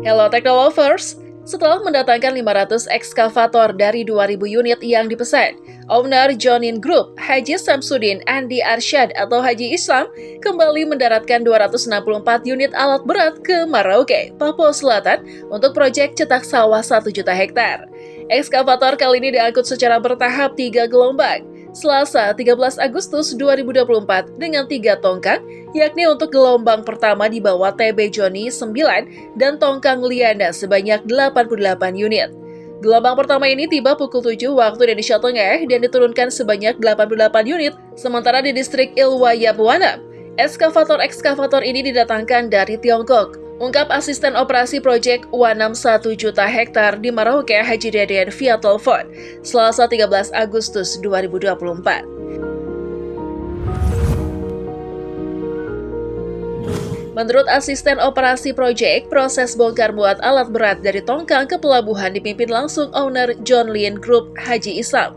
Hello Technolovers, setelah mendatangkan 500 ekskavator dari 2.000 unit yang dipesan, owner Jonin Group, Haji Samsudin Andi Arsyad atau Haji Islam, kembali mendaratkan 264 unit alat berat ke Merauke, Papua Selatan untuk proyek cetak sawah 1 juta hektar. Ekskavator kali ini diangkut secara bertahap 3 gelombang. Selasa 13 Agustus 2024 dengan 3 tongkang, yakni untuk gelombang pertama dibawa TB Joni 9 dan tongkang Liana sebanyak 88 unit. Gelombang pertama ini tiba pukul 7 waktu Indonesia Tengah dan diturunkan sebanyak 88 unit, sementara di distrik Ilwaya Buana, ekskavator ini didatangkan dari Tiongkok. Ungkap asisten operasi proyek Wanam 1 juta hektar di Merauke Haji Deden via telepon, Selasa 13 Agustus 2024. Menurut asisten operasi proyek, proses bongkar muat alat berat dari tongkang ke pelabuhan dipimpin langsung owner John Lin Group Haji Islam.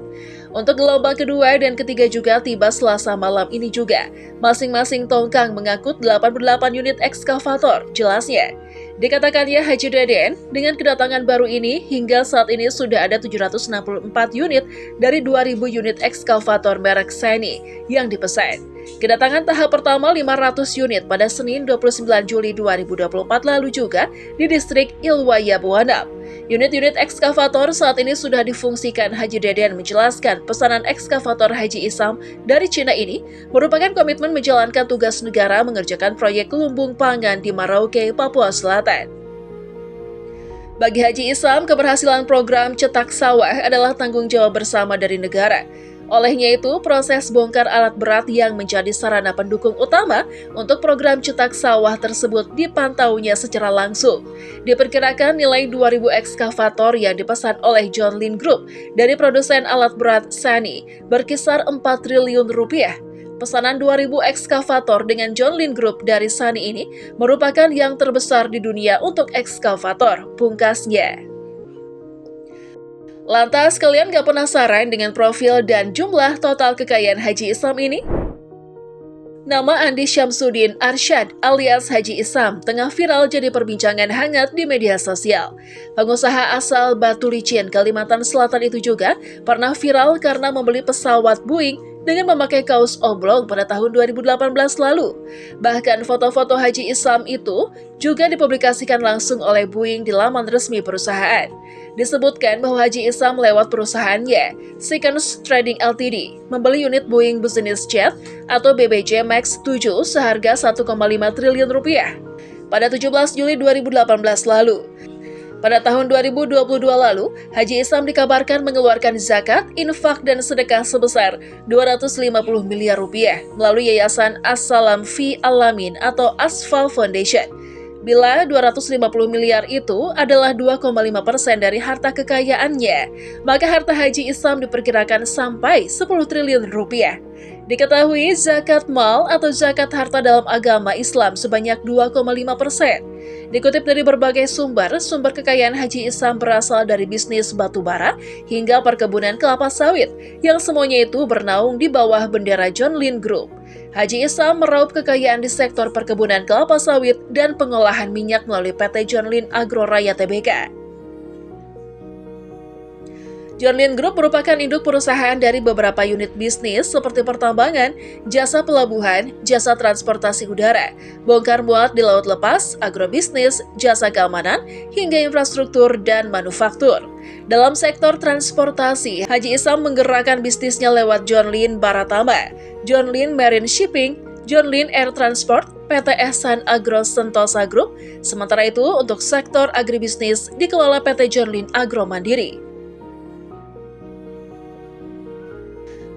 Untuk gelombang kedua dan ketiga juga tiba Selasa malam ini juga. Masing-masing tongkang mengangkut 88 unit ekskavator, jelasnya. Dikatakannya Haji Deden, dengan kedatangan baru ini, hingga saat ini sudah ada 764 unit dari 2.000 unit ekskavator merek Sani yang dipesan. Kedatangan tahap pertama 500 unit pada Senin 29 Juli 2024 lalu juga di distrik Ilwaya Buana. Unit-unit ekskavator saat ini sudah difungsikan. Haji Deden menjelaskan pesanan ekskavator Haji Islam dari Cina ini merupakan komitmen menjalankan tugas negara mengerjakan proyek lumbung pangan di Merauke, Papua Selatan. Bagi Haji Islam, keberhasilan program cetak sawah adalah tanggung jawab bersama dari negara. Olehnya itu, proses bongkar alat berat yang menjadi sarana pendukung utama untuk program cetak sawah tersebut dipantaunya secara langsung. Diperkirakan nilai 2.000 ekskavator yang dipesan oleh John Lin Group dari produsen alat berat Sani berkisar 4 triliun rupiah. Pesanan 2.000 ekskavator dengan John Lin Group dari Sani ini merupakan yang terbesar di dunia untuk ekskavator, pungkasnya. Lantas, kalian gak penasaran dengan profil dan jumlah total kekayaan Haji Islam ini? Nama Andi Syamsuddin Arsyad alias Haji Islam tengah viral jadi perbincangan hangat di media sosial. Pengusaha asal Batu Licin, Kalimantan Selatan itu juga pernah viral karena membeli pesawat Boeing dengan memakai kaos oblong pada tahun 2018 lalu. Bahkan foto-foto Haji Islam itu juga dipublikasikan langsung oleh Boeing di laman resmi perusahaan. Disebutkan bahwa Haji Islam lewat perusahaannya, Seconds Trading Ltd, membeli unit Boeing Business Jet atau BBJ Max 7 seharga 1,5 triliun rupiah pada 17 Juli 2018 lalu. Pada tahun 2022 lalu, Haji Islam dikabarkan mengeluarkan zakat, infak, dan sedekah sebesar 250 miliar rupiah melalui Yayasan As-Salam Fi Alamin atau Asfal Foundation. Bila 250 miliar itu adalah 2,5% dari harta kekayaannya, maka harta Haji Islam diperkirakan sampai 10 triliun rupiah. Diketahui zakat mal atau zakat harta dalam agama Islam sebanyak 2,5%. Dikutip dari berbagai sumber kekayaan Haji Islam berasal dari bisnis batu bara hingga perkebunan kelapa sawit, yang semuanya itu bernaung di bawah bendera John Lin Group. Haji Islam meraup kekayaan di sektor perkebunan kelapa sawit dan pengolahan minyak melalui PT John Lin Agro Raya Tbk. John Lin Group merupakan induk perusahaan dari beberapa unit bisnis seperti pertambangan, jasa pelabuhan, jasa transportasi udara, bongkar muat di laut lepas, agrobisnis, jasa keamanan, hingga infrastruktur dan manufaktur. Dalam sektor transportasi, Haji Islam menggerakkan bisnisnya lewat John Lin Baratama, John Lin Marine Shipping, John Lin Air Transport, PT Ehsan Agro Sentosa Group. Sementara itu, untuk sektor agribisnis dikelola PT John Lin Agro Mandiri.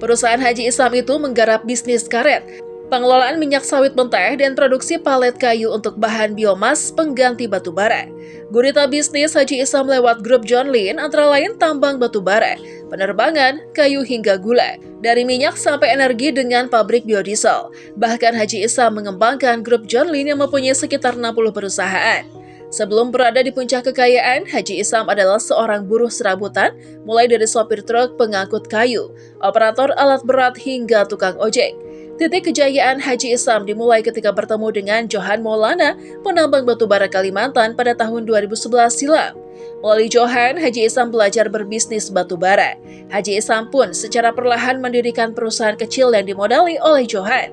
Perusahaan Haji Islam itu menggarap bisnis karet, pengelolaan minyak sawit mentah, dan produksi palet kayu untuk bahan biomas pengganti batu bara. Gurita bisnis Haji Islam lewat grup John Lin antara lain tambang batu bara, penerbangan, kayu hingga gula, dari minyak sampai energi dengan pabrik biodiesel. Bahkan Haji Islam mengembangkan grup John Lin yang mempunyai sekitar 60 perusahaan. Sebelum berada di puncak kekayaan, Haji Islam adalah seorang buruh serabutan, mulai dari sopir truk pengangkut kayu, operator alat berat hingga tukang ojek. Titik kejayaan Haji Isam dimulai ketika bertemu dengan Johan Maulana, penambang batubara Kalimantan pada tahun 2011 silam. Melalui Johan, Haji Isam belajar berbisnis batubara. Haji Isam pun secara perlahan mendirikan perusahaan kecil yang dimodali oleh Johan.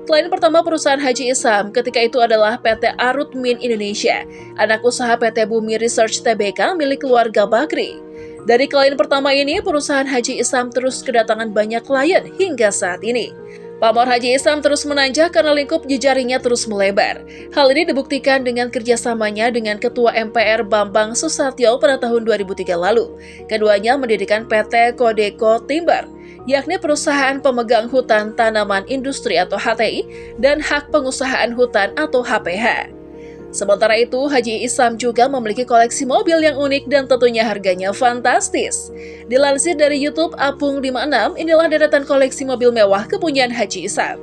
Klien pertama perusahaan Haji Isam ketika itu adalah PT Arut Min Indonesia, anak usaha PT Bumi Research Tbk milik keluarga Bakri. Dari klien pertama ini, perusahaan Haji Isam terus kedatangan banyak klien hingga saat ini. Pamor Haji Isam terus menanjak karena lingkup jejaringnya terus melebar. Hal ini dibuktikan dengan kerjasamanya dengan Ketua MPR Bambang Susatyo pada tahun 2003 lalu. Keduanya mendirikan PT Codeco Timber, yakni perusahaan pemegang hutan tanaman industri atau HTI dan hak pengusahaan hutan atau HPH. Sementara itu, Haji Isam juga memiliki koleksi mobil yang unik dan tentunya harganya fantastis. Dilansir dari YouTube Apung 56, inilah deretan koleksi mobil mewah kepunyaan Haji Isam.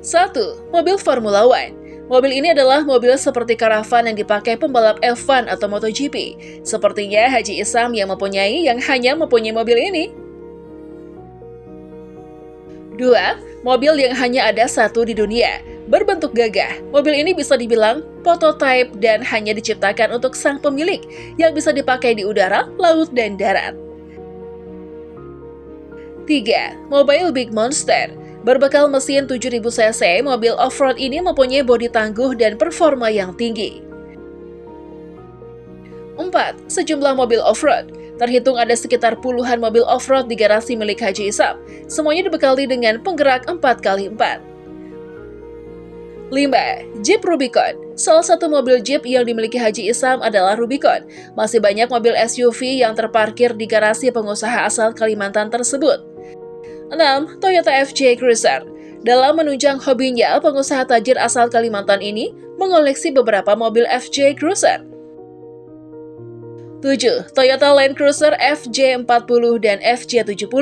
1. Mobil Formula One. Mobil ini adalah mobil seperti karavan yang dipakai pembalap F1 atau MotoGP. Sepertinya Haji Isam yang hanya mempunyai mobil ini. 2. Mobil yang hanya ada satu di dunia. Berbentuk gagah, mobil ini bisa dibilang prototipe dan hanya diciptakan untuk sang pemilik yang bisa dipakai di udara, laut, dan darat. 3. Mobile Big Monster. Berbekal mesin 7000 cc, mobil off-road ini mempunyai bodi tangguh dan performa yang tinggi. 4. Sejumlah mobil off-road. Terhitung ada sekitar puluhan mobil off-road di garasi milik Haji Isam. Semuanya dibekali dengan penggerak 4x4. 5. Jeep Rubicon. Salah satu mobil Jeep yang dimiliki Haji Isam adalah Rubicon. Masih banyak mobil SUV yang terparkir di garasi pengusaha asal Kalimantan tersebut. 6. Toyota FJ Cruiser. Dalam menunjang hobinya, pengusaha tajir asal Kalimantan ini mengoleksi beberapa mobil FJ Cruiser. 7. Toyota Land Cruiser FJ40 dan FJ70.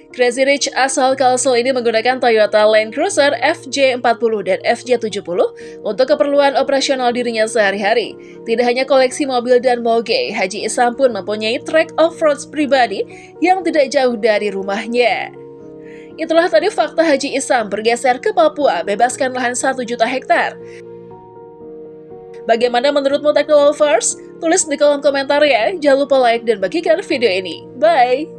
Crazy Rich asal Kalsel ini menggunakan Toyota Land Cruiser FJ40 dan FJ70 untuk keperluan operasional dirinya sehari-hari. Tidak hanya koleksi mobil dan moge, Haji Isam pun mempunyai trek off-road pribadi yang tidak jauh dari rumahnya. Itulah tadi fakta Haji Isam bergeser ke Papua, bebaskan lahan 1 juta hektar. Bagaimana menurutmu Teknolovers? Tulis di kolom komentar ya. Jangan lupa like dan bagikan video ini. Bye!